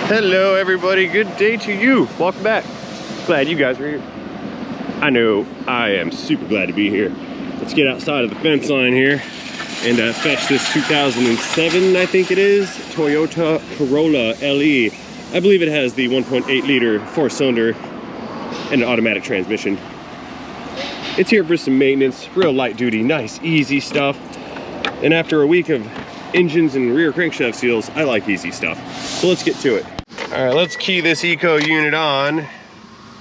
Hello everybody, good day to you. Welcome back. Glad you guys are here. I know I am super glad to be here. Let's get outside of the fence line here and fetch this 2007, I think it is, Toyota Corolla LE. I believe it has the 1.8 liter 4-cylinder and an automatic transmission. It's here for some maintenance, real light duty, nice, easy stuff. And after a week of engines and rear crankshaft seals, I like easy stuff. So let's get to it. All right, let's key this eco unit on.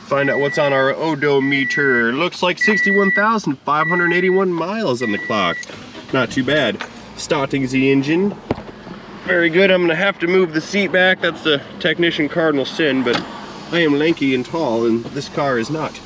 Find out what's on our odometer. Looks like 61,581 miles on the clock. Not too bad. Starting the engine. Very good. I'm gonna have to move the seat back. That's the technician cardinal sin, but I am lanky and tall and this car is not.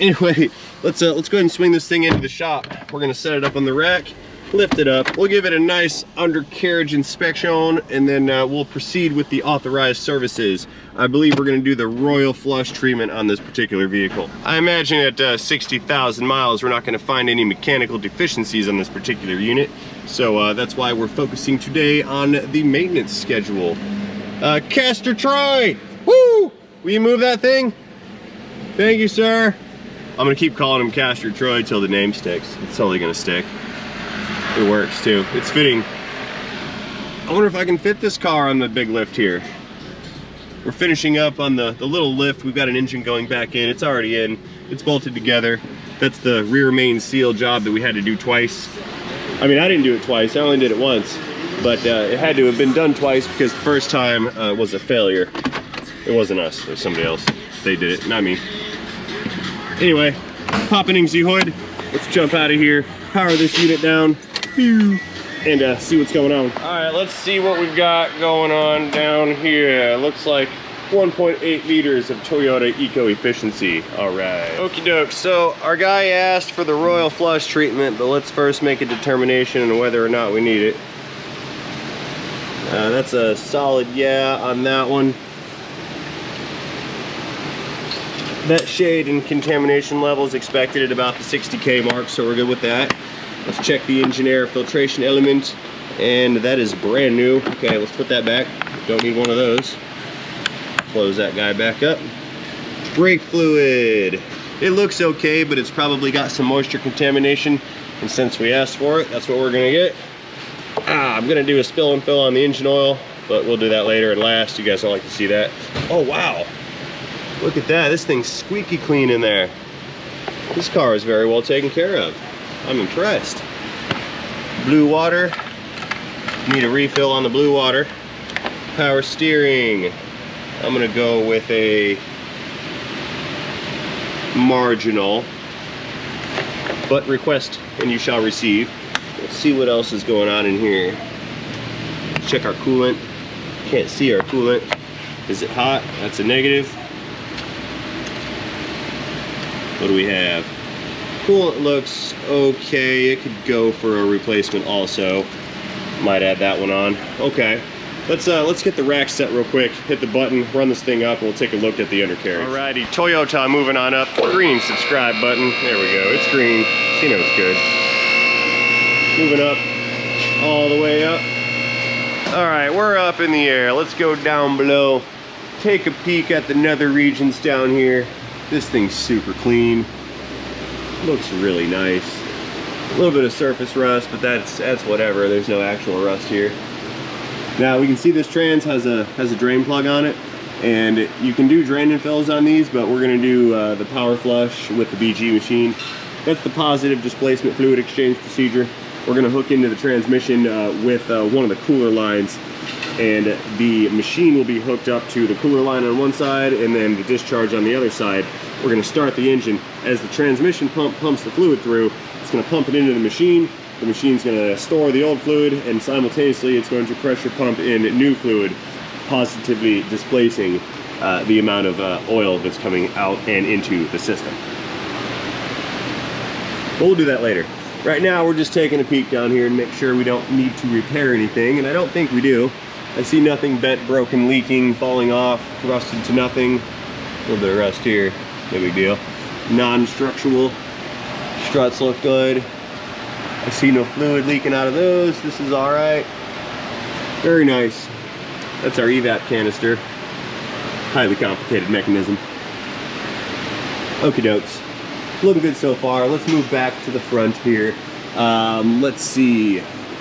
Anyway, let's go ahead and swing this thing into the shop. We're gonna set it up on the rack, lift it up. We'll give it a nice undercarriage inspection, and then we'll proceed with the authorized services. I believe we're gonna do the royal flush treatment on this particular vehicle. I imagine at 60,000 miles, we're not gonna find any mechanical deficiencies on this particular unit. So that's why we're focusing today on the maintenance schedule. Castor Troy, woo! Will you move that thing? Thank you, sir. I'm gonna keep calling him Castor Troy till the name sticks. It's totally gonna stick. It works too. It's fitting. I wonder if I can fit this car on the big lift here. We're finishing up on the little lift. We've got an engine going back in. It's already in. It's bolted together. That's the rear main seal job that we had to do twice. I mean, I didn't do it twice. I only did it once. But it had to have been done twice because the first time was a failure. It wasn't us. It was somebody else. They did it, not me. Anyway, popping the hood. Let's jump out of here. Power this unit down. And see what's going on. All right, let's see what we've got going on down here. Looks like 1.8 liters of Toyota eco-efficiency. All right. Okie doke. So our guy asked for the royal flush treatment, but let's first make a determination on whether or not we need it. That's a solid yeah on that one. That shade and contamination level is expected at about the 60K mark, so we're good with that. Let's check the engine air filtration element, and that is brand new. Okay, let's put that back. Don't need one of those. Close that guy back up. Brake fluid. It looks okay, but it's probably got some moisture contamination, and since we asked for it, that's what we're gonna get. I'm gonna do a spill and fill on the engine oil, but we'll do that later and last. You guys don't like to see that. Oh, wow. Look at that. This thing's squeaky clean in there. This car is very well taken care of. I'm impressed. Blue water. Need a refill on the blue water. Power steering. I'm gonna go with a marginal, but request and you shall receive. Let's see what else is going on in here. Check our coolant. Can't see our coolant. Is it hot? That's a negative. What do we have? Coolant looks okay. It could go for a replacement also. Might add that one on. Okay. Let's get the rack set real quick. Hit the button, run this thing up, and we'll take a look at the undercarriage. Alrighty, Toyota moving on up. Green subscribe button. There we go. It's green. You know it's good. Moving up. All the way up. Alright, we're up in the air. Let's go down below. Take a peek at the nether regions down here. This thing's super clean. Looks really nice. A little bit of surface rust, but that's whatever. There's no actual rust here. Now we can see this trans has a drain plug on it, and you can do drain and fills on these, but we're gonna do the power flush with the BG machine. That's the positive displacement fluid exchange procedure. We're gonna hook into the transmission with one of the cooler lines, and the machine will be hooked up to the cooler line on one side and then the discharge on the other side. We're going to start the engine. As the transmission pump pumps the fluid through, it's going to pump it into the machine. The machine's going to store the old fluid, and simultaneously it's going to pressure pump in new fluid, positively displacing the amount of oil that's coming out and into the system. But we'll do that later. Right now we're just taking a peek down here and make sure we don't need to repair anything, and I don't think we do. I see nothing bent, broken, leaking, falling off, rusted to nothing. A little bit of rust here, no big deal. Non-structural. Struts look good. I see no fluid leaking out of those. This is all right. Very nice. That's our evap canister. highly complicated mechanism. Okie dokes. Looking good so far. Let's move back to the front here. Let's see.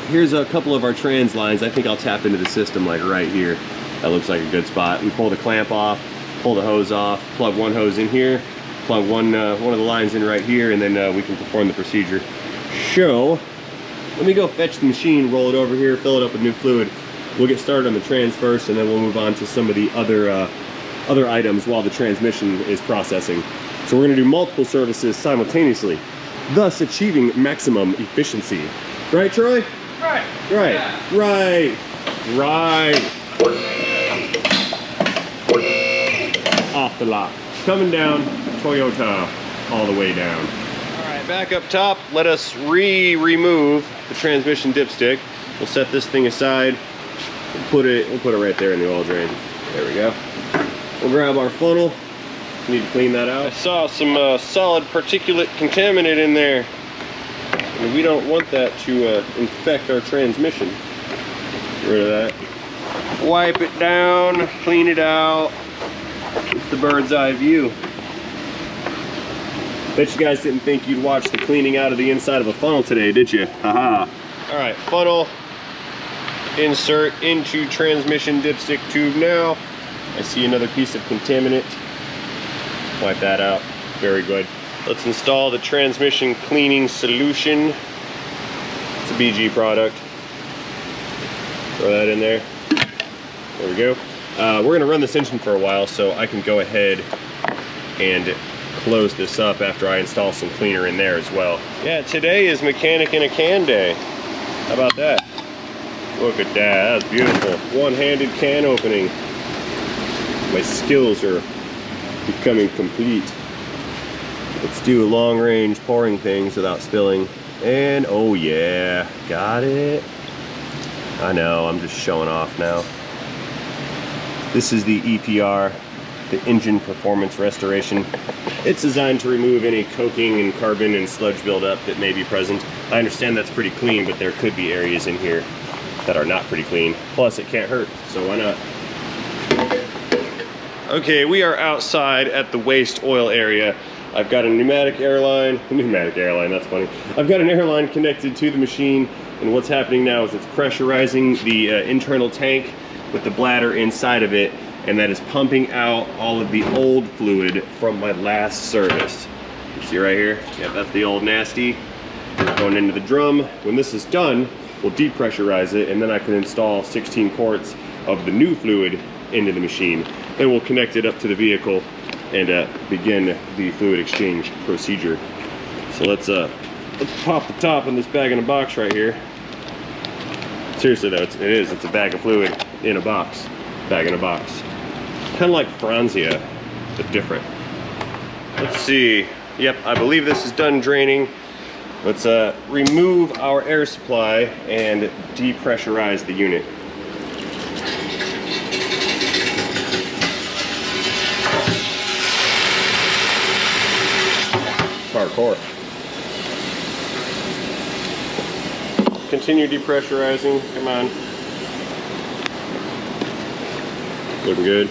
Here's a couple of our trans lines. I think I'll tap into the system like right here. That looks like a good spot. We pull the clamp off, pull the hose off, plug one hose in here, plug one of the lines in right here, and then we can perform the procedure. So, let me go fetch the machine, roll it over here, fill it up with new fluid. We'll get started on the trans first, and then we'll move on to some of the other items while the transmission is processing. So we're gonna do multiple services simultaneously, thus achieving maximum efficiency. Right, Troy? Right. Right. Yeah. Right. Right. Off the lot. Coming down, Toyota, all the way down. All right, back up top, let us remove the transmission dipstick. We'll set this thing aside. We'll put it right there in the oil drain. There we go. We'll grab our funnel. Need to clean that out. I saw some solid particulate contaminant in there. And we don't want that to infect our transmission. Get rid of that. Wipe it down, clean it out. It's the bird's eye view. Bet you guys didn't think you'd watch the cleaning out of the inside of a funnel today, did you? Haha. All right, funnel. Insert into transmission dipstick tube now. I see another piece of contaminant. Wipe that out. Very good. Let's install the transmission cleaning solution. It's a BG product. Throw that in there. There we go. We're gonna run this engine for a while, so I can go ahead and close this up after I install some cleaner in there as well. Yeah, today is mechanic in a can day. How about that? Look at that, that's beautiful. One-handed can opening. My skills are becoming complete. Let's do long-range pouring things without spilling. And oh yeah, got it. I know, I'm just showing off now. This is the EPR, the Engine Performance Restoration. It's designed to remove any coking and carbon and sludge buildup that may be present. I understand that's pretty clean, but there could be areas in here that are not pretty clean. Plus, it can't hurt, so why not? Okay, we are outside at the waste oil area. I've got a pneumatic airline, that's funny. I've got an airline connected to the machine, and what's happening now is it's pressurizing the internal tank with the bladder inside of it, and that is pumping out all of the old fluid from my last service. You see right here? Yeah, that's the old nasty going into the drum. When this is done, we'll depressurize it, and then I can install 16 quarts of the new fluid into the machine. Then we'll connect it up to the vehicle and begin the fluid exchange procedure. So let's pop the top on this bag in a box right here. Seriously though, it's a bag of fluid in a box. Bag in a box. Kind of like Franzia, but different. Let's see. Yep, I believe this is done draining. Let's remove our air supply and depressurize the unit. Hardcore. Continue depressurizing. Come on. Looking good.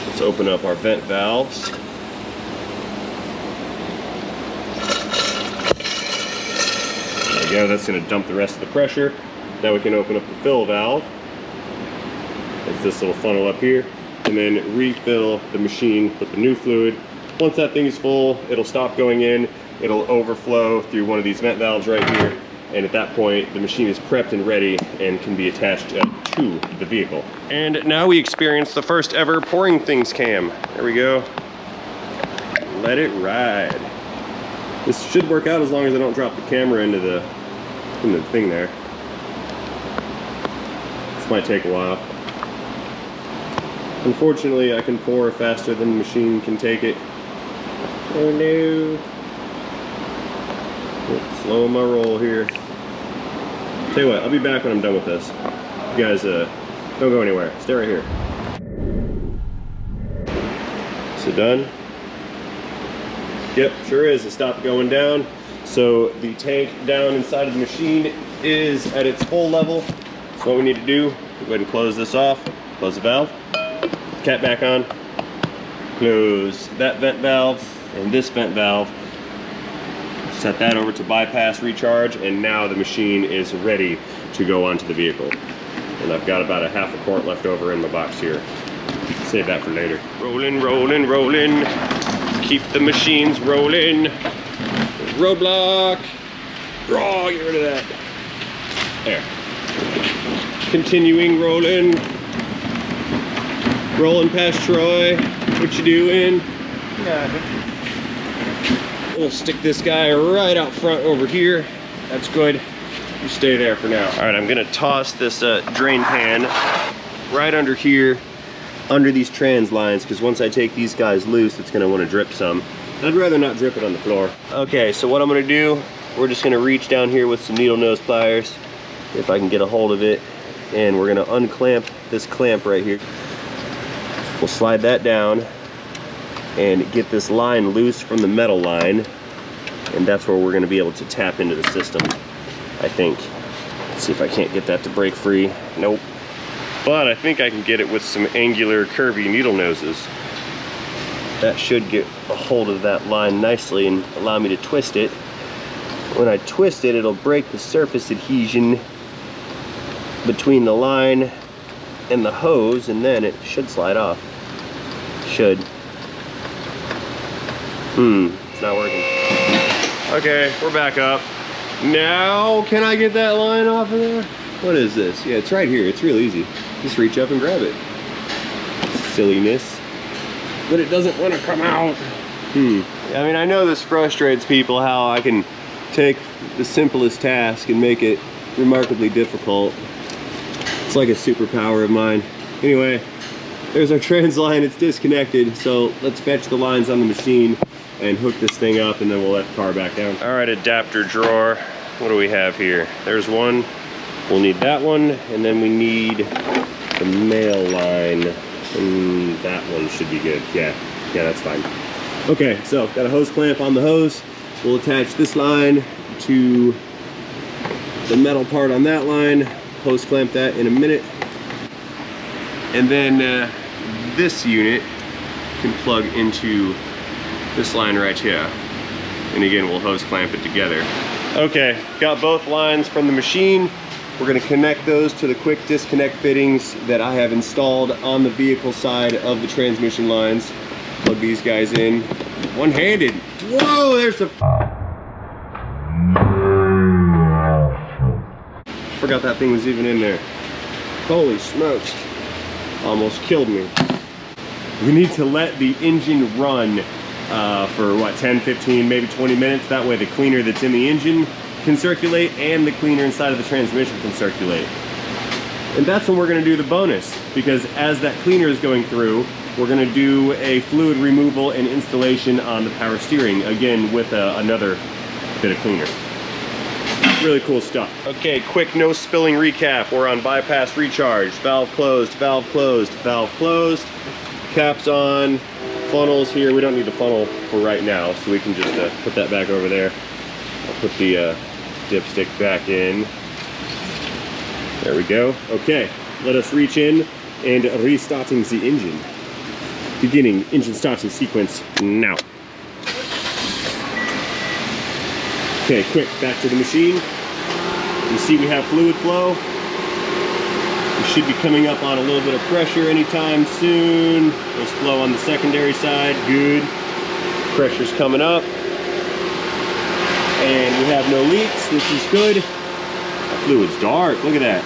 Let's open up our vent valves. There we go. That's going to dump the rest of the pressure. Now we can open up the fill valve. It's this little funnel up here. And then refill the machine with the new fluid. Once that thing is full, it'll stop going in. It'll overflow through one of these vent valves right here. And at that point, the machine is prepped and ready and can be attached to the vehicle. And now we experience the first ever pouring things cam. There we go. Let it ride. This should work out as long as I don't drop the camera into the thing there. This might take a while. Unfortunately, I can pour faster than the machine can take it. Oh no. Slow my roll here. Tell you what, I'll be back when I'm done with this. You guys don't go anywhere. Stay right here. Is it done? Yep, sure is. It stopped going down. So the tank down inside of the machine is at its full level. So what we need to do, go ahead and close this off. Close the valve, cap back on, close that vent valve and this vent valve. Set that over to bypass recharge, and now the machine is ready to go onto the vehicle. And I've got about a half a quart left over in the box here. Save that for later. Rolling, rolling, rolling. Keep the machines rolling. Roadblock. Oh, get rid of that. There. Continuing rolling. Rolling past Troy. What you doing? Yeah. We'll stick this guy right out front over here. That's good. You stay there for now. All right, I'm gonna toss this drain pan right under here, under these trans lines, because once I take these guys loose, it's gonna wanna drip some. I'd rather not drip it on the floor. Okay, so what I'm gonna do, we're just gonna reach down here with some needle nose pliers, if I can get a hold of it, and we're gonna unclamp this clamp right here. We'll slide that down and get this line loose from the metal line, and that's where we're going to be able to tap into the system, I think. Let's see if I can't get that to break free. Nope. But I think I can get it with some angular curvy needle noses. That should get a hold of that line nicely and allow me to twist it. When I twist it, it'll break the surface adhesion between the line and the hose, and then it should slide off. Should. It's not working. Okay, we're back up. Now, can I get that line off of there? What is this? Yeah, it's right here. It's real easy. Just reach up and grab it. Silliness. But it doesn't want to come out. I mean, I know this frustrates people, how I can take the simplest task and make it remarkably difficult. It's like a superpower of mine. Anyway, there's our trans line. It's disconnected, so let's fetch the lines on the machine and hook this thing up, and then we'll let the car back down. All right, adapter drawer. What do we have here? There's one. We'll need that one, and then we need the male line, and that one should be good. Yeah, that's fine. Okay, so got a hose clamp on the hose. We'll attach this line to the metal part on that line. Hose clamp that in a minute. And then this unit can plug into this line right here. And again, we'll hose clamp it together. Okay, got both lines from the machine. We're gonna connect those to the quick disconnect fittings that I have installed on the vehicle side of the transmission lines. Plug these guys in one-handed. Whoa, there's a... Forgot that thing was even in there. Holy smokes. Almost killed me. We need to let the engine run for what, 10, 15, maybe 20 minutes. That way the cleaner that's in the engine can circulate and the cleaner inside of the transmission can circulate. And that's when we're gonna do the bonus, because as that cleaner is going through, we're gonna do a fluid removal and installation on the power steering, again with another bit of cleaner. Really cool stuff. Okay, quick no spilling recap. We're on bypass recharge. Valve closed, valve closed, valve closed. Caps on, funnels here. We don't need the funnel for right now, so we can just put that back over there. I'll put the dipstick back in. There we go. Okay, let us reach in and restarting the engine. Beginning engine starting sequence now. Okay, quick, back to the machine. You see we have fluid flow. We should be coming up on a little bit of pressure anytime soon. There's flow on the secondary side, good. Pressure's coming up. And we have no leaks, this is good. The fluid's dark, look at that.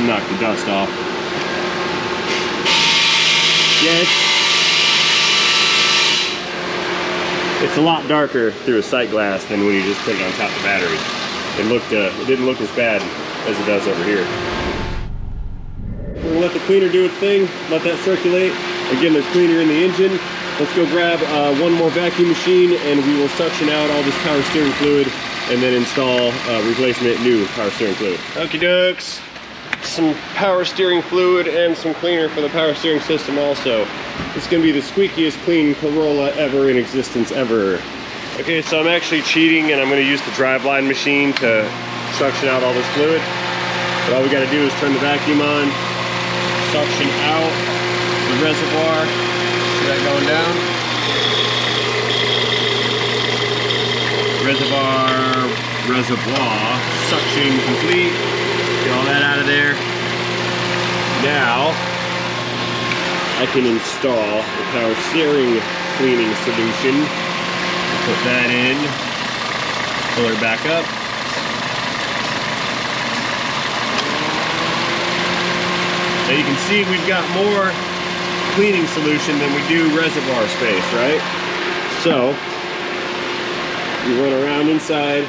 Knock the dust off. Yeah, it's a lot darker through a sight glass than when you just put it on top of the battery. It didn't look as bad as it does over here. We're gonna let the cleaner do its thing, let that circulate. Again, there's cleaner in the engine. Let's go grab one more vacuum machine and we will suction out all this power steering fluid and then install replacement new power steering fluid. Okie dokes. Some power steering fluid and some cleaner for the power steering system also. It's gonna be the squeakiest clean Corolla ever in existence ever. Okay, so I'm actually cheating and I'm gonna use the driveline machine to suction out all this fluid. But all we gotta do is turn the vacuum on, suction out the reservoir. See that going down? Reservoir suction complete. Get all that out of there. Now I can install the power steering cleaning solution. Put that in. Pull her back up. Now you can see we've got more cleaning solution than we do reservoir space, right? So you run around inside,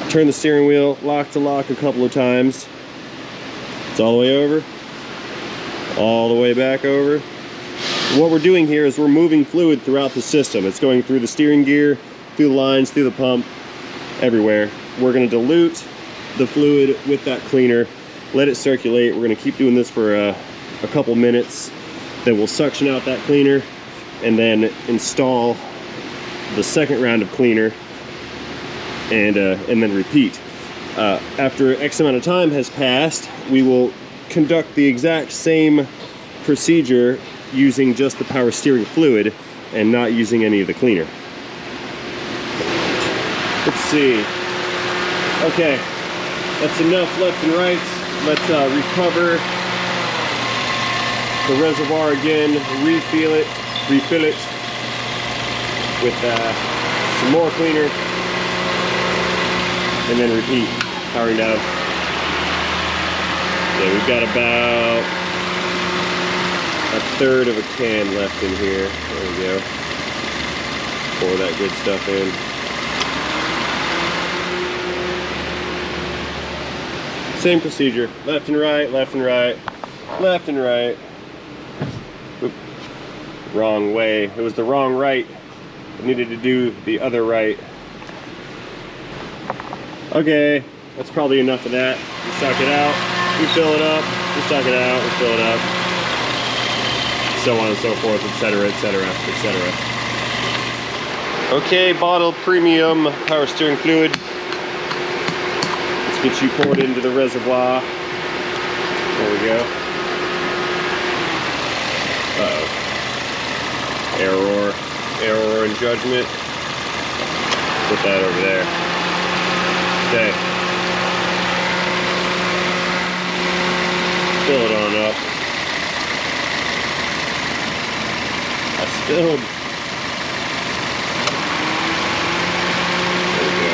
turn the steering wheel lock to lock a couple of times. It's all the way over, all the way back over. What we're doing here is we're moving fluid throughout the system. It's going through the steering gear, through the lines, through the pump, everywhere. We're going to dilute the fluid with that cleaner, let it circulate. We're going to keep doing this for a couple minutes. Then we'll suction out that cleaner and then install the second round of cleaner and then repeat. After X amount of time has passed, we will conduct the exact same procedure using just the power steering fluid and not using any of the cleaner. Let's see. Okay, that's enough left and right. Let's recover the reservoir again, refill it with some more cleaner, and then repeat, powering down. Yeah, we've got about a third of a can left in here. There we go. Pour that good stuff in. Same procedure, left and right, left and right, left and right. Oop. Wrong way. It was the wrong right. I needed to do the other right. Okay, that's probably enough of that. We suck it out, we fill it up, we suck it out, we fill it up. So on and so forth, etc., etc., etc. Okay, bottled premium power steering fluid. Let's get you poured into the reservoir. There we go. Uh-oh. Error in judgment. Put that over there. Okay. Fill it on up. I spilled. There we go.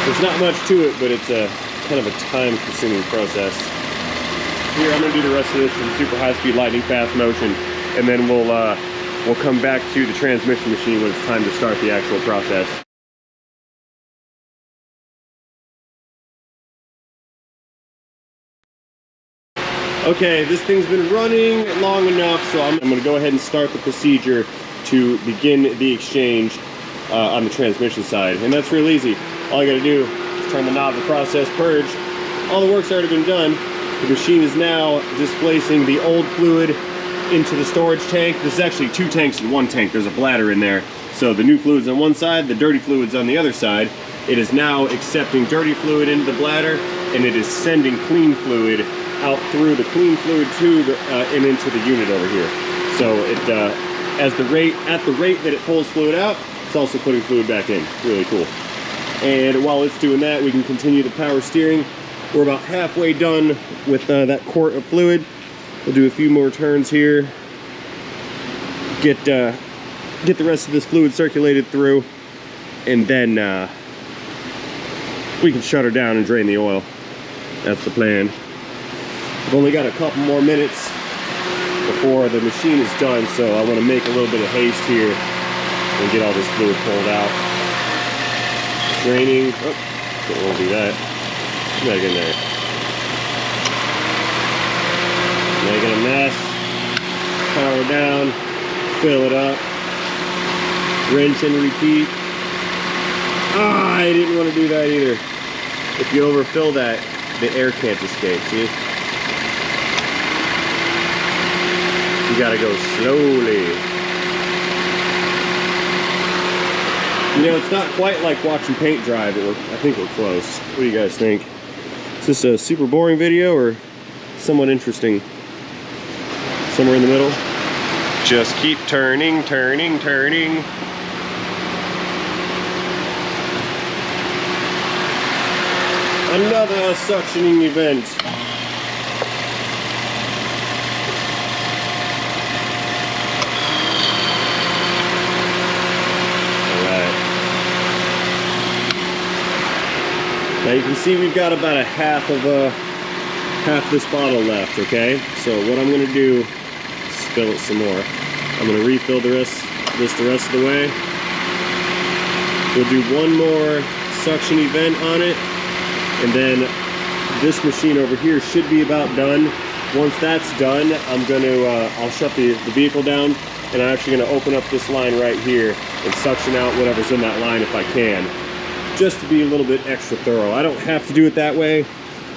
There's not much to it, but it's a kind of a time-consuming process. Here, I'm going to do the rest of this in super high-speed, lightning fast motion, and then we'll come back to the transmission machine when it's time to start the actual process. Okay, this thing's been running long enough, so I'm going to go ahead and start the procedure to begin the exchange on the transmission side, and that's real easy. All I got to do is turn the knob to process purge. All the work's already been done. The machine is now displacing the old fluid into the storage tank. This is actually 2 tanks in 1 tank. There's a bladder in there. So the new fluid's on one side, the dirty fluid's on the other side. It is now accepting dirty fluid into the bladder, and it is sending clean fluid out through the clean fluid tube and into the unit over here. So it, at the rate that it pulls fluid out, it's also putting fluid back in. Really cool. And while it's doing that, we can continue the power steering. We're about halfway done with that quart of fluid. We'll do a few more turns here. Get the rest of this fluid circulated through, and then we can shut her down and drain the oil. That's the plan. I've only got a couple more minutes before the machine is done, so I want to make a little bit of haste here and get all this fluid pulled out. Draining. Oh, don't want to do that. Back in there. Making a mess. Power down. Fill it up. Rinse and repeat. Ah, I didn't want to do that either. If you overfill that, the air can't escape, see? You gotta go slowly. You know, it's not quite like watching paint dry, but I think we're close. What do you guys think? Is this a super boring video or somewhat interesting? Somewhere in the middle? Just keep turning, turning, turning. Another suctioning event. Now you can see we've got about a half this bottle left, okay? So what I'm gonna do is fill it some more. I'm gonna refill the rest of the way. We'll do one more suction event on it, and then this machine over here should be about done. Once that's done, I'm gonna I'll shut the vehicle down, and I'm actually gonna open up this line right here and suction out whatever's in that line if I can, just to be a little bit extra thorough. I don't have to do it that way,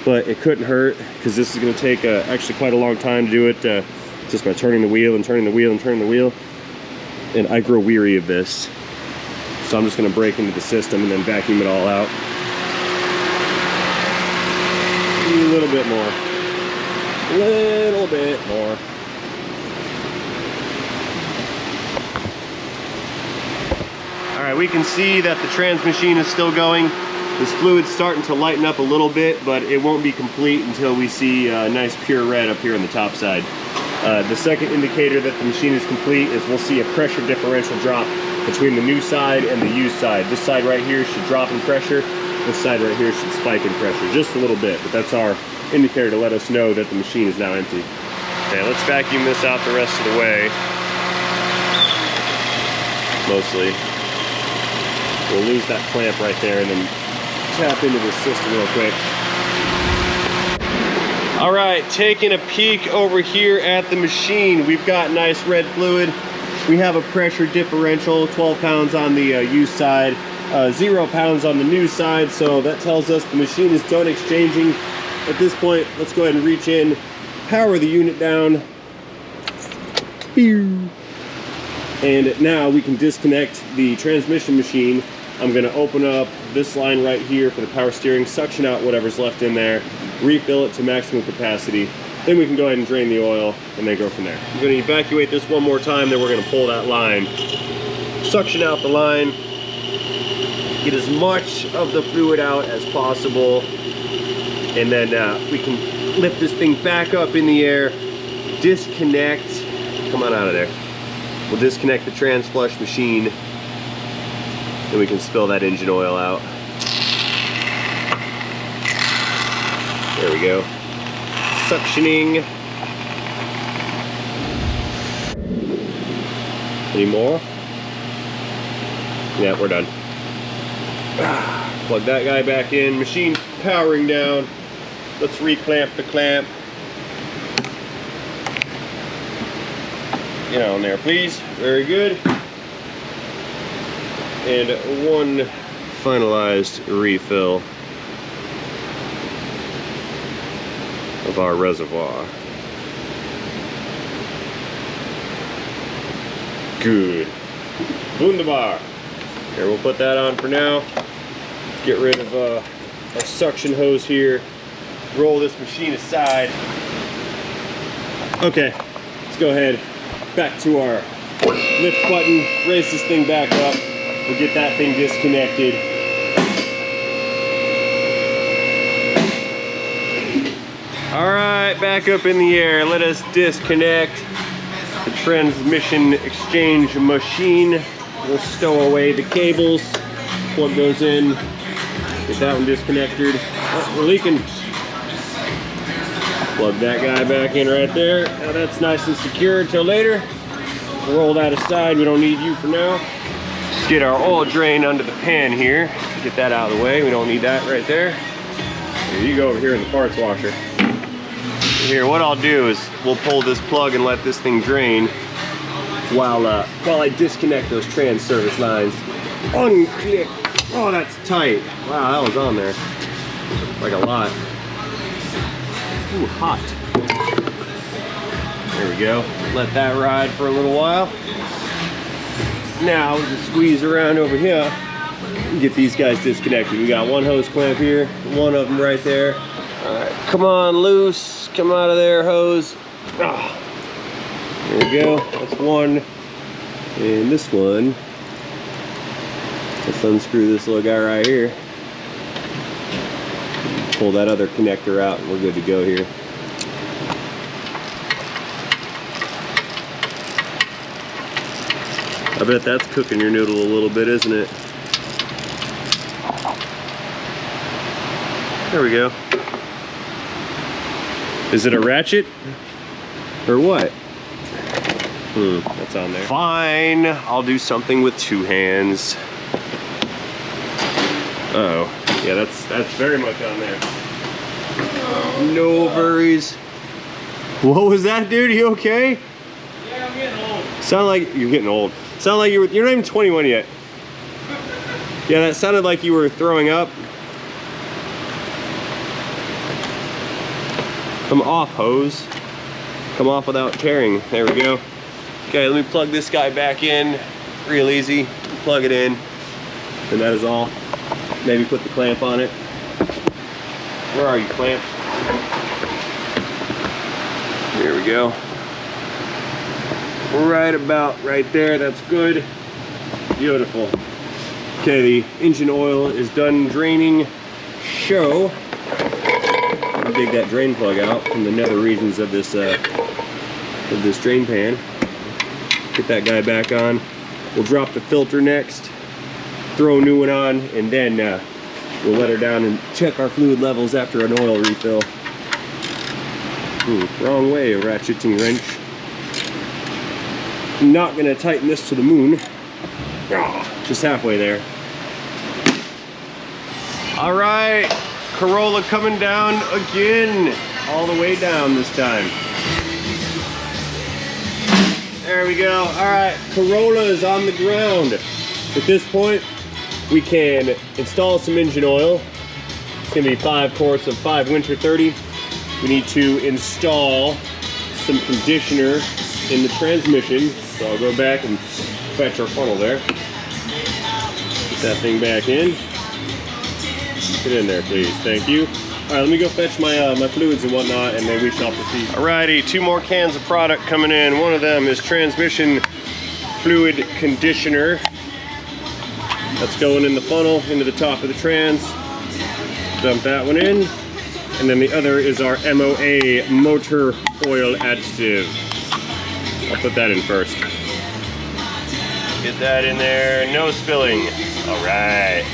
but it couldn't hurt, because this is going to take actually quite a long time to do it, just by turning the wheel and turning the wheel and turning the wheel. And I grow weary of this, so I'm just going to break into the system and then vacuum it all out. A little bit more. A little bit more. Alright, we can see that the transmission is still going. This fluid's starting to lighten up a little bit, but it won't be complete until we see a nice pure red up here on the top side. The second indicator that the machine is complete is we'll see a pressure differential drop between the new side and the used side. This side right here should drop in pressure. This side right here should spike in pressure just a little bit, but that's our indicator to let us know that the machine is now empty. Okay, let's vacuum this out the rest of the way. Mostly. We'll lose that clamp right there and then tap into the system real quick. All right, taking a peek over here at the machine. We've got nice red fluid. We have a pressure differential, 12 pounds on the used side, 0 pounds on the new side. So that tells us the machine is done exchanging. At this point, let's go ahead and reach in, power the unit down. And now we can disconnect the transmission machine. I'm gonna open up this line right here for the power steering, suction out whatever's left in there, refill it to maximum capacity. Then we can go ahead and drain the oil and then go from there. I'm gonna evacuate this one more time, then we're gonna pull that line. Suction out the line, get as much of the fluid out as possible, and then we can lift this thing back up in the air, disconnect, come on out of there. We'll disconnect the trans flush machine, and we can spill that engine oil out. There we go. Suctioning. Any more? Yeah, we're done. Plug that guy back in. Machine powering down. Let's reclamp the clamp. Get on there, please. Very good. And one finalized refill of our reservoir. Good. Wunderbar. Here, we'll put that on for now. Get rid of our suction hose here. Roll this machine aside. Okay, let's go ahead. Back to our lift button. Raise this thing back up. We'll get that thing disconnected. All right, back up in the air. Let us disconnect the transmission exchange machine. We'll stow away the cables, plug those in, get that one disconnected. Oh, we're leaking. Plug that guy back in right there. Now that's nice and secure until later. Roll that aside, we don't need you for now. Get our oil drain under the pan here. Get that out of the way, we don't need that right there. Here, you go over here in the parts washer. Here, what I'll do is we'll pull this plug and let this thing drain while I disconnect those trans service lines. Unclick. Oh, that's tight. Wow, that was on there. Like a lot. Ooh, hot. There we go. Let that ride for a little while. Now we can squeeze around over here get these guys disconnected. We got one hose clamp here, one of them right there. All right, come on, loose. Come out of there, hose. Ah. There we go. That's one. And this one. Let's unscrew this little guy right here. Pull that other connector out and we're good to go here. I bet that's cooking your noodle a little bit, isn't it? There we go. Is it a ratchet? Or what? That's on there. Fine, I'll do something with two hands. Uh-oh. Yeah, that's very much on there. No worries. What was that, dude? You okay? Yeah, I'm getting old. Sound like you're getting old. Sound like you're not even 21 yet. Yeah, that sounded like you were throwing up. Come off, hose. Come off without tearing. There we go. Okay, let me plug this guy back in. Real easy. Plug it in. And that is all. Maybe put the clamp on it. Where are you, clamp? There we go. Right about right there. That's good. Beautiful. Okay, the engine oil is done draining. So, I'll dig that drain plug out from the nether regions of this drain pan. Get that guy back on. We'll drop the filter next. Throw a new one on, and then we'll let her down and check our fluid levels after an oil refill. Wrong way, a ratcheting wrench. I'm not gonna tighten this to the moon. Just halfway there. All right, Corolla coming down again. All the way down this time. There we go. All right, Corolla is on the ground. At this point, we can install some engine oil. It's gonna be 5 quarts of 5 Winter 30. We need to install some conditioner in the transmission. So I'll go back and fetch our funnel there. Get that thing back in. Get in there, please. Thank you. All right, let me go fetch my my fluids and whatnot, and then we shall proceed. Alrighty, 2 more cans of product coming in. One of them is transmission fluid conditioner. That's going in the funnel into the top of the trans. Dump that one in. And then the other is our MOA motor oil additive. I'll put that in first. Get that in there, no spilling. All right.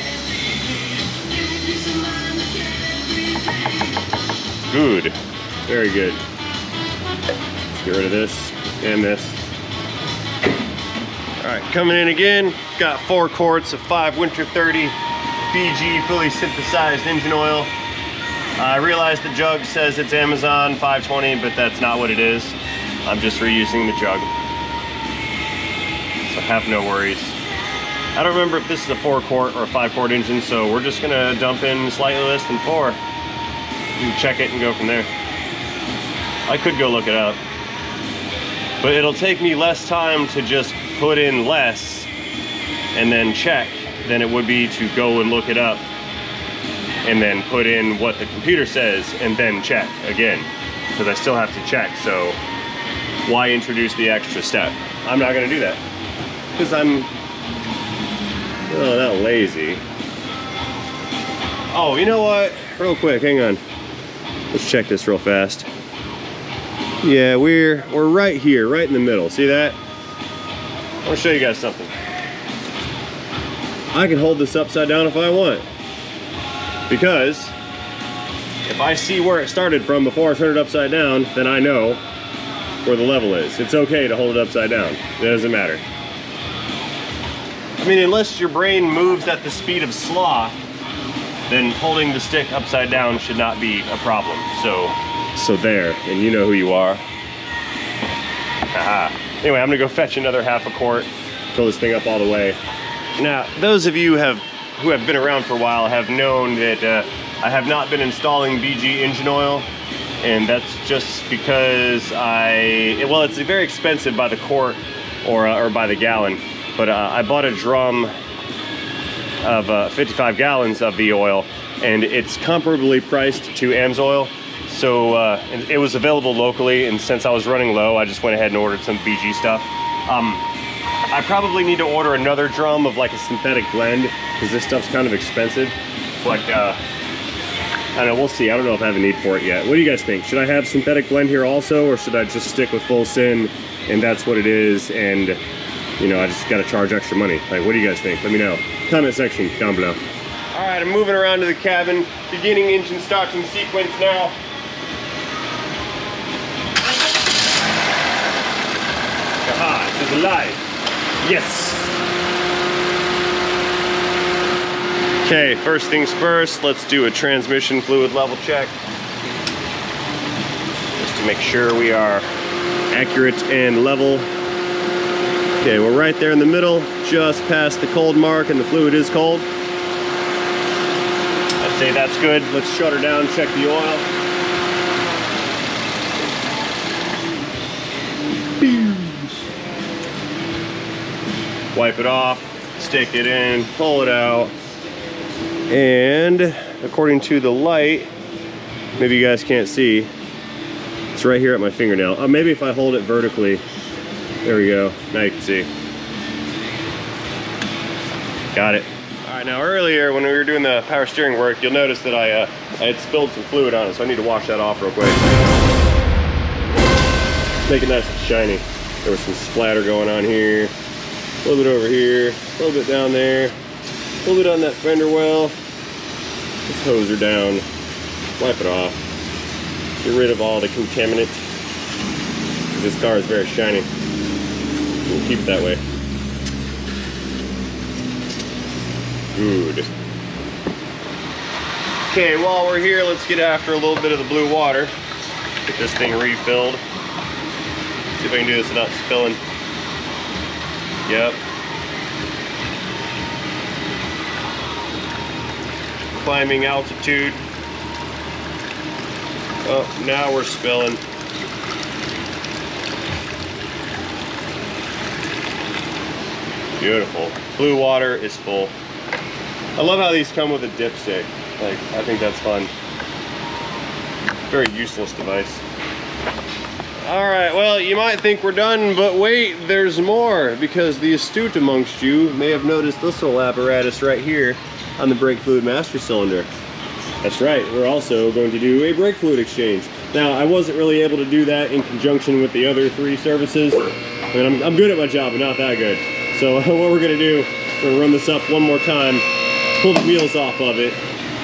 Good, very good. Let's get rid of this and this. All right, coming in again. Got 4 quarts of 5 Winter 30 BG fully synthesized engine oil. I realize the jug says it's Amazon 520, but that's not what it is. I'm just reusing the jug. So have no worries. I don't remember if this is a 4 quart or a 5 quart engine, so we're just gonna dump in slightly less than 4. You check it and go from there. I could go look it up, but it'll take me less time to just put in less and then check than it would be to go and look it up and then put in what the computer says and then check again, because I still have to check. So why introduce the extra step? I'm not gonna do that because I'm not lazy. Oh, you know what? Real quick, hang on. Let's check this real fast. Yeah, we're right here, right in the middle. See that? I want to show you guys something. I can hold this upside down if I want, because if I see where it started from before I turn it upside down, then I know where the level is. It's okay to hold it upside down. It doesn't matter. I mean, unless your brain moves at the speed of sloth, then holding the stick upside down should not be a problem. So there, and you know who you are. Aha. Anyway, I'm gonna go fetch another half a quart, fill this thing up all the way. Now, those of you who have been around for a while have known that I have not been installing BG engine oil, and that's just because well, it's very expensive by the quart or by the gallon, but I bought a drum of 55 gallons of the oil, and it's comparably priced to AMSOIL. So it was available locally, and since I was running low, I just went ahead and ordered some BG stuff. I probably need to order another drum of like a synthetic blend, because this stuff's kind of expensive, but I don't know, we'll see. I don't know if I have a need for it yet. What do you guys think? Should I have synthetic blend here also, or should I just stick with full syn, and that's what it is, and you know, I just gotta charge extra money? Like, what do you guys think? Let me know. Comment section down below. All right, I'm moving around to the cabin, beginning engine starting sequence now. Aha, it is alive. Yes. Okay, first things first, let's do a transmission fluid level check. Just to make sure we are accurate and level. Okay, we're right there in the middle, just past the cold mark, and the fluid is cold. I'd say that's good. Let's shut her down, check the oil. Wipe it off, stick it in, pull it out. And according to the light, maybe you guys can't see, it's right here at my fingernail. Maybe if I hold it vertically, there we go, now you can see. Got it. All right, now earlier when we were doing the power steering work, you'll notice that I had spilled some fluid on it, so I need to wash that off real quick. Make it nice and shiny. There was some splatter going on here, a little bit over here, a little bit down there, a little bit on that fender well. Just hose her down, wipe it off, get rid of all the contaminant. This car is very shiny. We'll keep it that way. Good. Okay, while we're here, let's get after a little bit of the blue water. Get this thing refilled. See if I can do this without spilling. Yep. Climbing altitude. Oh, now we're spilling. Beautiful. Blue water is full. I love how these come with a dipstick. Like, I think that's fun. Very useless device. All right, well, you might think we're done, but wait, there's more, because the astute amongst you may have noticed this little apparatus right here on the brake fluid master cylinder. That's right, we're also going to do a brake fluid exchange. Now, I wasn't really able to do that in conjunction with the other 3 services. I mean, I'm good at my job, but not that good. So what we're gonna do, we're gonna run this up one more time, pull the wheels off of it,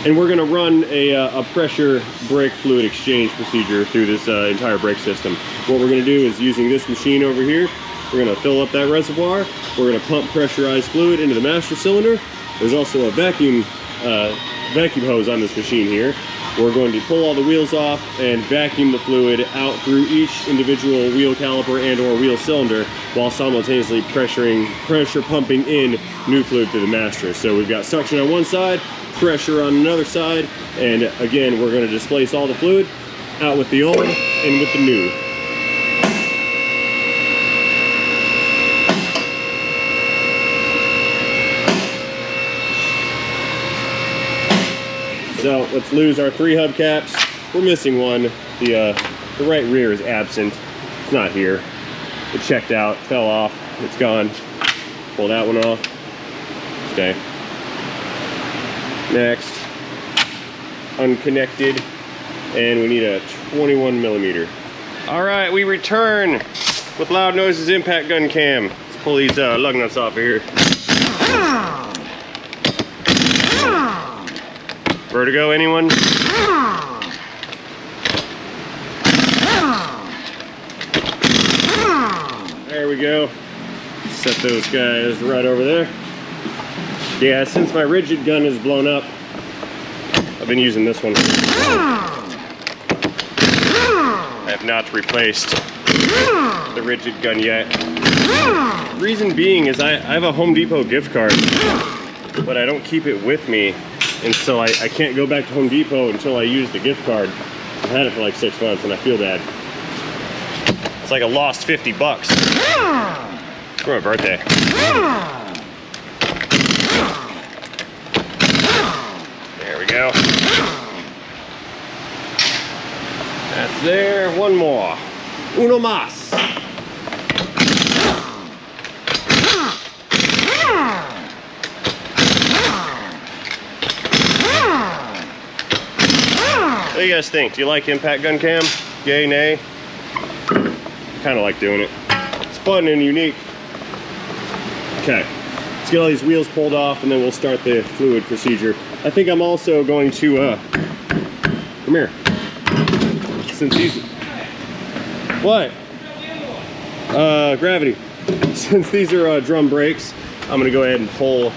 and we're gonna run a pressure brake fluid exchange procedure through this entire brake system. What we're gonna do is, using this machine over here, we're gonna fill up that reservoir, we're gonna pump pressurized fluid into the master cylinder. There's also a vacuum hose on this machine here. We're going to pull all the wheels off and vacuum the fluid out through each individual wheel caliper and or wheel cylinder, while simultaneously pressure pumping in new fluid through the master. So we've got suction on one side, pressure on another side, and again, we're going to displace all the fluid out with the old and with the new. So let's lose our 3 hubcaps. We're missing one. The right rear is absent. It's not here. It checked out, fell off, it's gone. Pull that one off. Okay. Next, unconnected, and we need a 21 millimeter. All right, we return with Loud Noise's impact gun cam. Let's pull these lug nuts off of here. Vertigo, anyone? There we go. Set those guys right over there. Yeah, since my rigid gun is blown up, I've been using this one. I have not replaced the rigid gun yet. Reason being is I have a Home Depot gift card, but I don't keep it with me. And so I can't go back to Home Depot until I use the gift card. I've had it for like 6 months and I feel bad. It's like a lost 50 bucks for my birthday. go. That's there. One more. Uno más. What do you guys think? Do you like impact gun cam? Yay, nay? Kind of like doing it. It's fun and unique. Okay, let's get all these wheels pulled off and then we'll start the fluid procedure. I think I'm also going to, come here. Since these, what? Gravity. Since these are drum brakes, I'm gonna go ahead and pull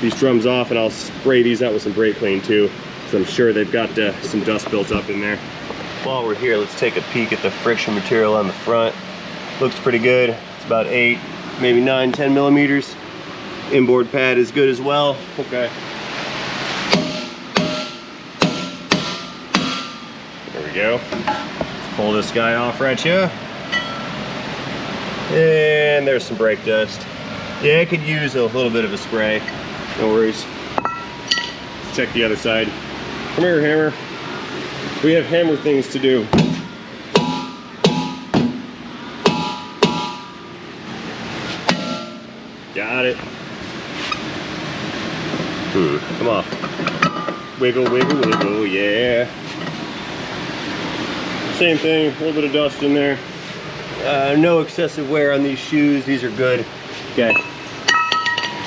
these drums off and I'll spray these out with some brake clean too. So I'm sure they've got some dust built up in there. While we're here, let's take a peek at the friction material on the front. Looks pretty good. It's about 8, maybe 9, 10 millimeters. Inboard pad is good as well. Okay. There we go. Let's pull this guy off right here. And there's some brake dust. Yeah, I could use a little bit of a spray. No worries. Let's check the other side. Come here, hammer. We have hammer things to do. Got it. Come on. Wiggle, wiggle, wiggle, yeah. Same thing, a little bit of dust in there. No excessive wear on these shoes. These are good. Okay.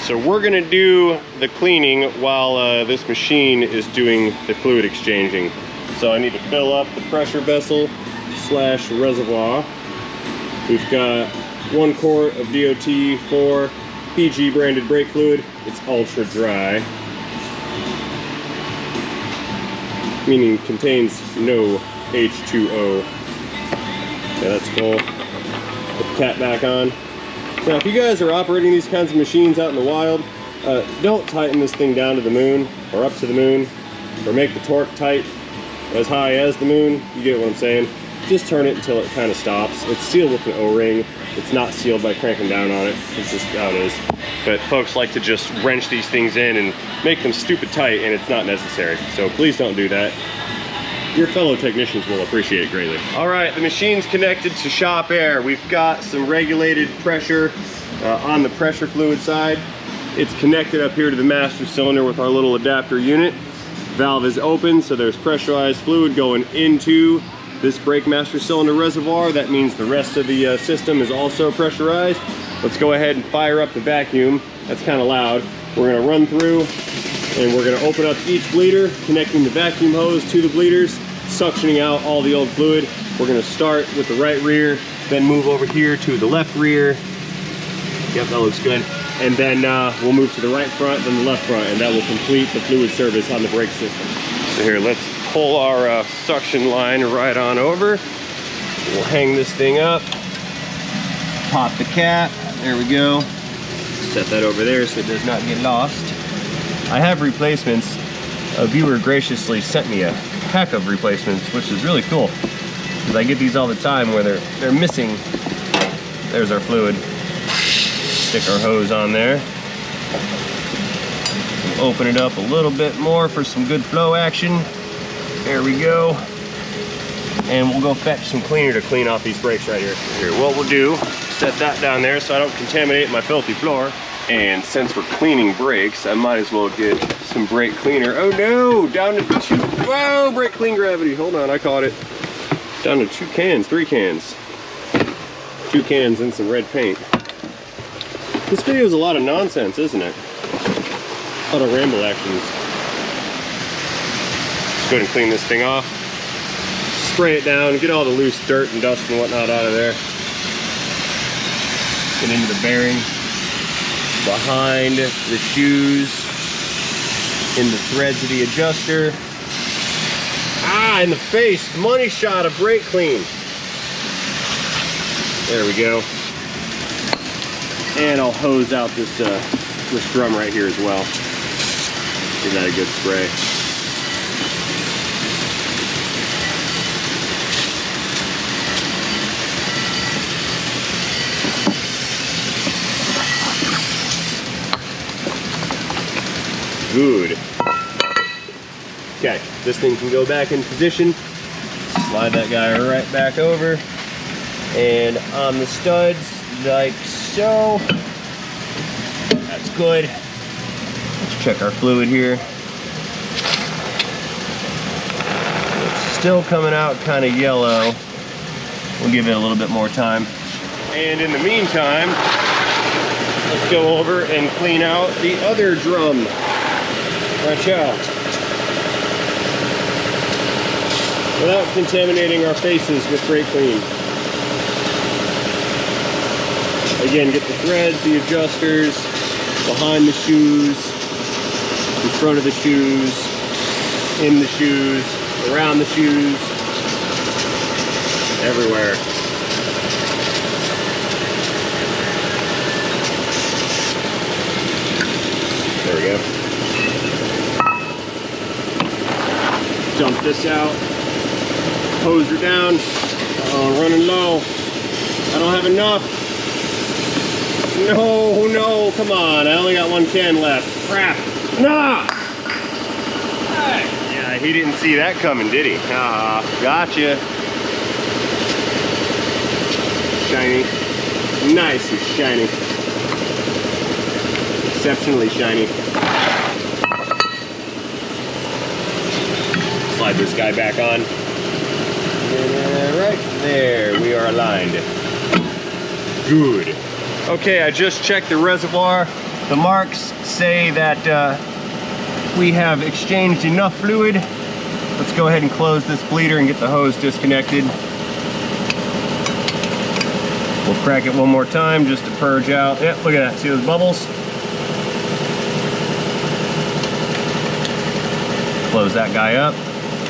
So we're gonna do the cleaning while this machine is doing the fluid exchanging. So I need to fill up the pressure vessel / reservoir. We've got 1 quart of DOT 4 PG branded brake fluid. It's ultra dry, meaning contains no H2O. Okay, that's cool. Put the cap back on. Now, if you guys are operating these kinds of machines out in the wild, don't tighten this thing down to the moon or up to the moon, or make the torque tight as high as the moon. You get what I'm saying? Just turn it until it kind of stops. It's sealed with an O-ring. It's not sealed by cranking down on it. It's just how it is. But folks like to just wrench these things in and make them stupid tight, and it's not necessary. So please don't do that. Your fellow technicians will appreciate it greatly. All right, the machine's connected to shop air. We've got some regulated pressure on the pressure fluid side. It's connected up here to the master cylinder with our little adapter unit. Valve is open, so there's pressurized fluid going into this brake master cylinder reservoir. That means the rest of the system is also pressurized. Let's go ahead and fire up the vacuum. That's kind of loud. We're gonna run through and we're gonna open up each bleeder, connecting the vacuum hose to the bleeders, suctioning out all the old fluid. We're gonna start with the right rear, then move over here to the left rear. Yep, that looks good. And then we'll move to the right front, then the left front, and that will complete the fluid service on the brake system. So here, let's pull our suction line right on over. We'll hang this thing up, pop the cap, there we go. Set that over there so it does not get lost. I have replacements. A viewer graciously sent me a pack of replacements, which is really cool, because I get these all the time where they're missing. There's our fluid. Stick our hose on there. We'll open it up a little bit more for some good flow action. There we go. And we'll go fetch some cleaner to clean off these brakes right here. What we'll do, set that down there so I don't contaminate my filthy floor. And since we're cleaning brakes, I might as well get some brake cleaner. Oh no, down to 2, whoa, brake clean gravity. Hold on, I caught it. Down to 2 cans, 3 cans. 2 cans and some red paint. This video is a lot of nonsense, isn't it? A lot of ramble actions. Let's go ahead and clean this thing off. Spray it down, get all the loose dirt and dust and whatnot out of there. Get into the bearing, behind the shoes, in the threads of the adjuster. Ah, in the face, money shot of brake clean. There we go. And I'll hose out this drum right here as well. Give that a good spray. Good. Okay, this thing can go back in position. Slide that guy right back over. And on the studs, like so. That's good. Let's check our fluid here. It's still coming out kind of yellow. We'll give it a little bit more time. And in the meantime, let's go over and clean out the other drum. Watch out. Without contaminating our faces with brake clean. Again, get the threads, the adjusters, behind the shoes, in front of the shoes, in the shoes, around the shoes, everywhere. There we go. Dump this out. Hose her down. Uh-oh, running low. I don't have enough. No, come on. I only got one can left. Crap. Nah! Hey. Yeah, he didn't see that coming, did he? Ah, gotcha. Shiny. Nice and shiny. Exceptionally shiny. Slide this guy back on. Right there, we are aligned. Good. Okay, I just checked the reservoir. The marks say that we have exchanged enough fluid. Let's go ahead and close this bleeder and get the hose disconnected. We'll crack it one more time just to purge out. Yep, look at that, see those bubbles? Close that guy up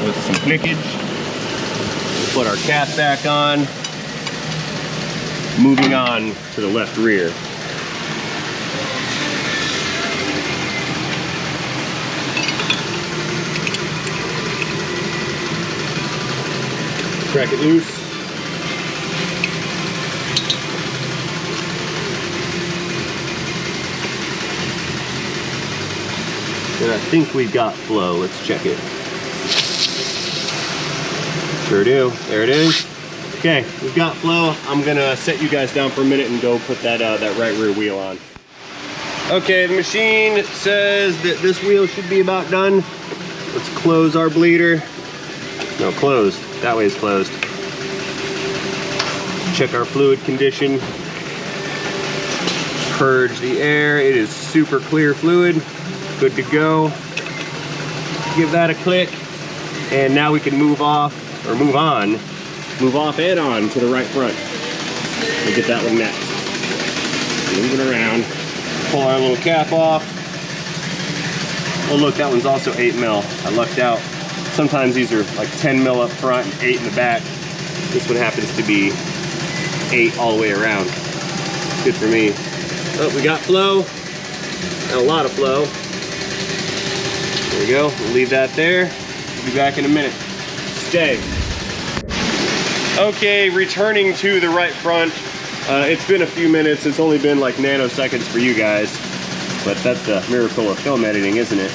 with some knickage. We'll put our cap back on. Moving on to the left rear. Crack it loose. And I think we've got flow. Let's check it. Sure do. There it is. Okay, we've got flow. I'm gonna set you guys down for a minute and go put that that right rear wheel on. Okay, the machine says that this wheel should be about done. Let's close our bleeder. No, closed. That way is closed. Check our fluid condition. Purge the air. It is super clear fluid. Good to go. Give that a click. And now we can move off, or move on. Move off and on to the right front. We'll get that one next. Moving around. Pull our little cap off. Oh look, that one's also 8 mil. I lucked out. Sometimes these are like 10 mil up front and 8 in the back. This one happens to be 8 all the way around. Good for me. Oh, we got flow. And a lot of flow. There we go. We'll leave that there. We'll be back in a minute. Stay. Okay, returning to the right front. It's been a few minutes. It's only been like nanoseconds for you guys. But that's the miracle of film editing, isn't it?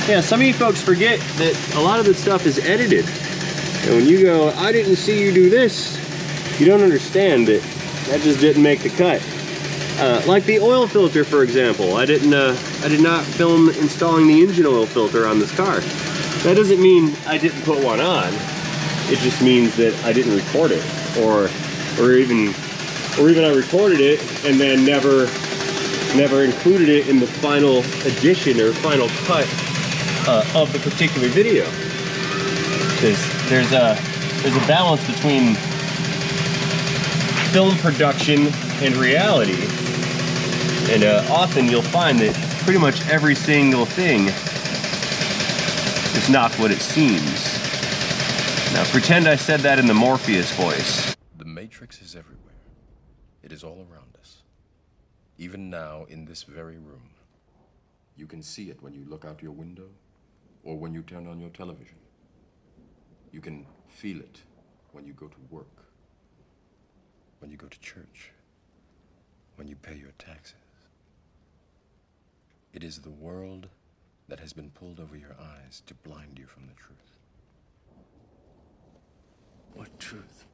Yeah, some of you folks forget that a lot of this stuff is edited. And when you go, I didn't see you do this, you don't understand that that just didn't make the cut. Like the oil filter, for example. I did not film installing the engine oil filter on this car. That doesn't mean I didn't put one on. It just means that I didn't record it, or even I recorded it and then never included it in the final edition or final cut of the particular video. Because there's a balance between film production and reality, and often you'll find that pretty much every single thing is not what it seems. Now pretend I said that in the Morpheus voice. The Matrix is everywhere. It is all around us. Even now, in this very room. You can see it when you look out your window or when you turn on your television. You can feel it when you go to work, when you go to church, when you pay your taxes. It is the world that has been pulled over your eyes to blind you from the truth. What truth?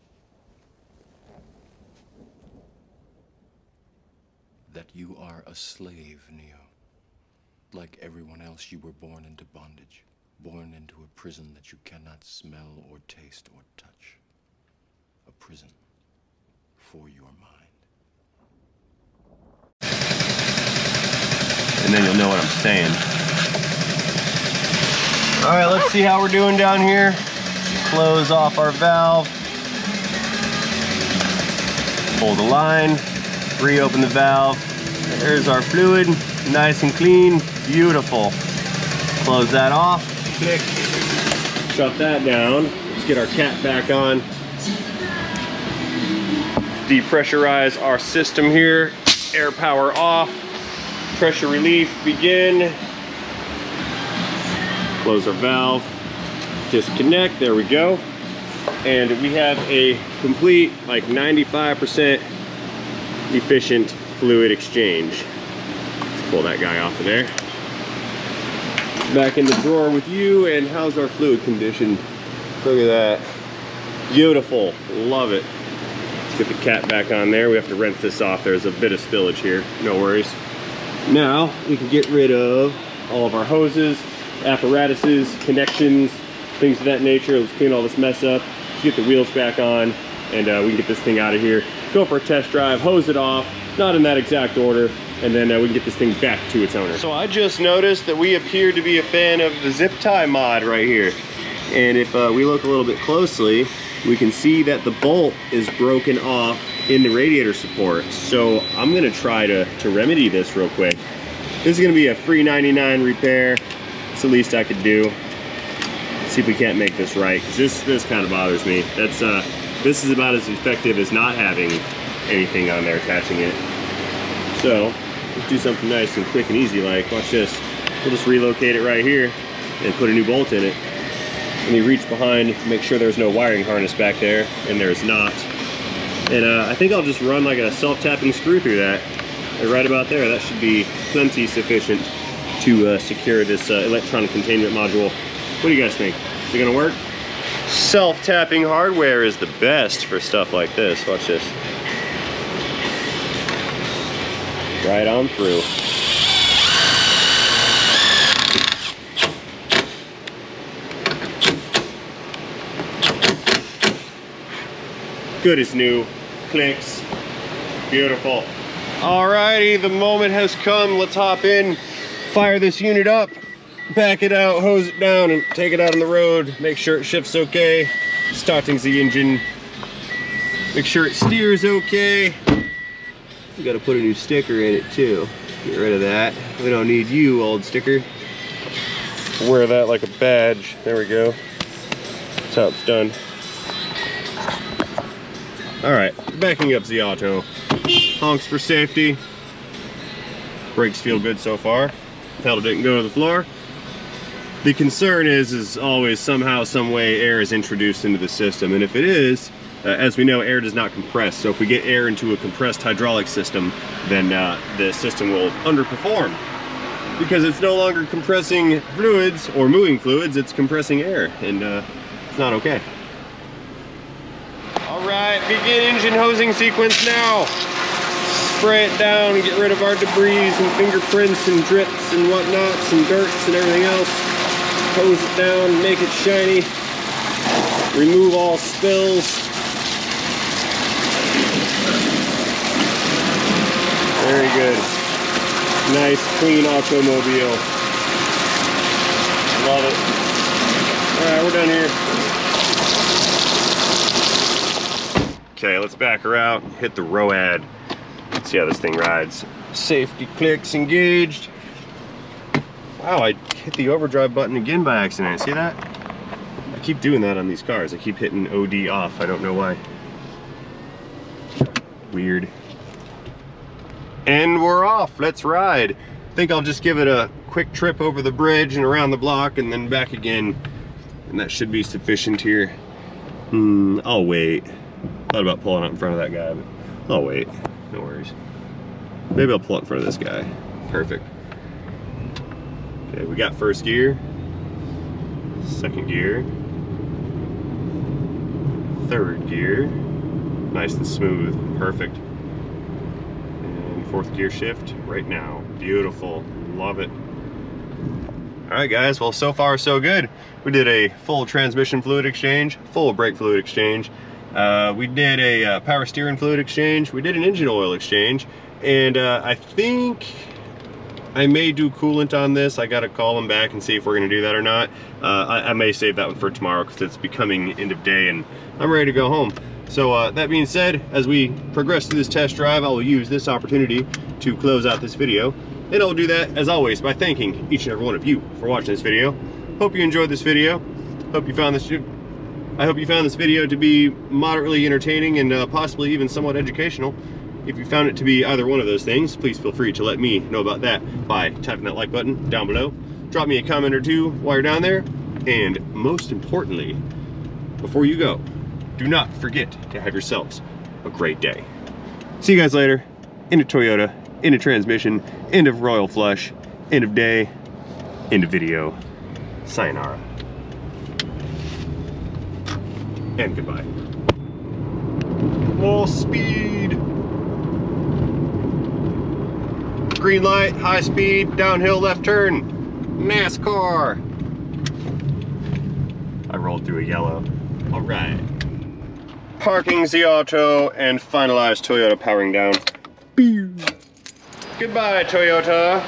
That you are a slave, Neo. Like everyone else, you were born into bondage, born into a prison that you cannot smell or taste or touch. A prison for your mind. And then you'll know what I'm saying. All right, let's see how we're doing down here. Close off our valve. Pull the line, reopen the valve. There's our fluid, nice and clean, beautiful. Close that off, click, shut that down. Let's get our cat back on. Depressurize our system here, air power off. Pressure relief begin. Close our valve, disconnect, there we go. And we have a complete, like 95% efficient fluid exchange. Let's pull that guy off of there. Back in the drawer with you, and how's our fluid condition? Look at that. Beautiful, love it. Let's get the cat back on there. We have to rinse this off. There's a bit of spillage here, no worries. Now we can get rid of all of our hoses, apparatuses, connections, things of that nature. Let's clean all this mess up. Let's get the wheels back on, and we can get this thing out of here. Go for a test drive, hose it off, not in that exact order, and then we can get this thing back to its owner. So I just noticed that we appear to be a fan of the zip tie mod right here. And if we look a little bit closely, we can see that the bolt is broken off in the radiator support. So I'm gonna try to remedy this real quick. This is gonna be a free 99 repair. It's the least I could do. Let's see if we can't make this right, because this kind of bothers me. That's this is about as effective as not having anything on there attaching it. So let's do something nice and quick and easy like. Watch this. We'll just relocate it right here and put a new bolt in it. Let me reach behind, make sure there's no wiring harness back there, and there's not. And I think I'll just run like a self-tapping screw through that. And right about there, that should be plenty sufficient to secure this electronic containment module. What do you guys think? Is it gonna work? Self-tapping hardware is the best for stuff like this. Watch this. Right on through. Good as new. Clicks. Beautiful. Alrighty, the moment has come. Let's hop in, fire this unit up, back it out, hose it down, and take it out on the road. Make sure it shifts okay. Starting the engine. Make sure it steers okay. We gotta put a new sticker in it too. Get rid of that. We don't need you, old sticker. Wear that like a badge. There we go. That's how it's done. Alright, backing up the auto. Honks for safety. Brakes feel good so far. Pedal didn't go to the floor. The concern is always somehow, some way air is introduced into the system. And if it is, as we know, air does not compress. So if we get air into a compressed hydraulic system, then the system will underperform. Because it's no longer compressing fluids or moving fluids, it's compressing air. And it's not okay. Alright, begin engine hosing sequence now. Spray it down and get rid of our debris and fingerprints and drips and whatnots and dirts and everything else. Hose it down, make it shiny. Remove all spills. Very good. Nice, clean automobile. Love it. Alright, we're done here. Okay, let's back her out, hit the ROAD. Let's see how this thing rides. Safety clicks engaged. Wow, I hit the overdrive button again by accident. See that? I keep doing that on these cars. I keep hitting OD off. I don't know why. Weird. And we're off. Let's ride. I think I'll just give it a quick trip over the bridge and around the block and then back again. And that should be sufficient here. I'll wait. Thought about pulling up in front of that guy, but I'll wait. No worries. Maybe I'll pull up in front of this guy. Perfect. Okay, we got first gear, second gear, third gear, nice and smooth, perfect. And fourth gear shift right now, beautiful, love it. All right guys, well so far so good. We did a full transmission fluid exchange, full brake fluid exchange. We did a power steering fluid exchange. We did an engine oil exchange. And I think I may do coolant on this. I gotta call them back and see if we're gonna do that or not. I may save that one for tomorrow because it's becoming end of day and I'm ready to go home. So that being said, as we progress through this test drive, I will use this opportunity to close out this video. And I'll do that, as always, by thanking each and every one of you for watching this video. Hope you enjoyed this video. I hope you found this video to be moderately entertaining and possibly even somewhat educational. If you found it to be either one of those things, please feel free to let me know about that by tapping that like button down below. Drop me a comment or two while you're down there. And most importantly, before you go, do not forget to have yourselves a great day. See you guys later. End of Toyota, end of transmission, end of Royal Flush, end of day, end of video. Sayonara. And goodbye. More speed. Green light, high speed, downhill left turn. NASCAR. I rolled through a yellow. All right. Parking the auto and finalize Toyota powering down. Goodbye, Toyota.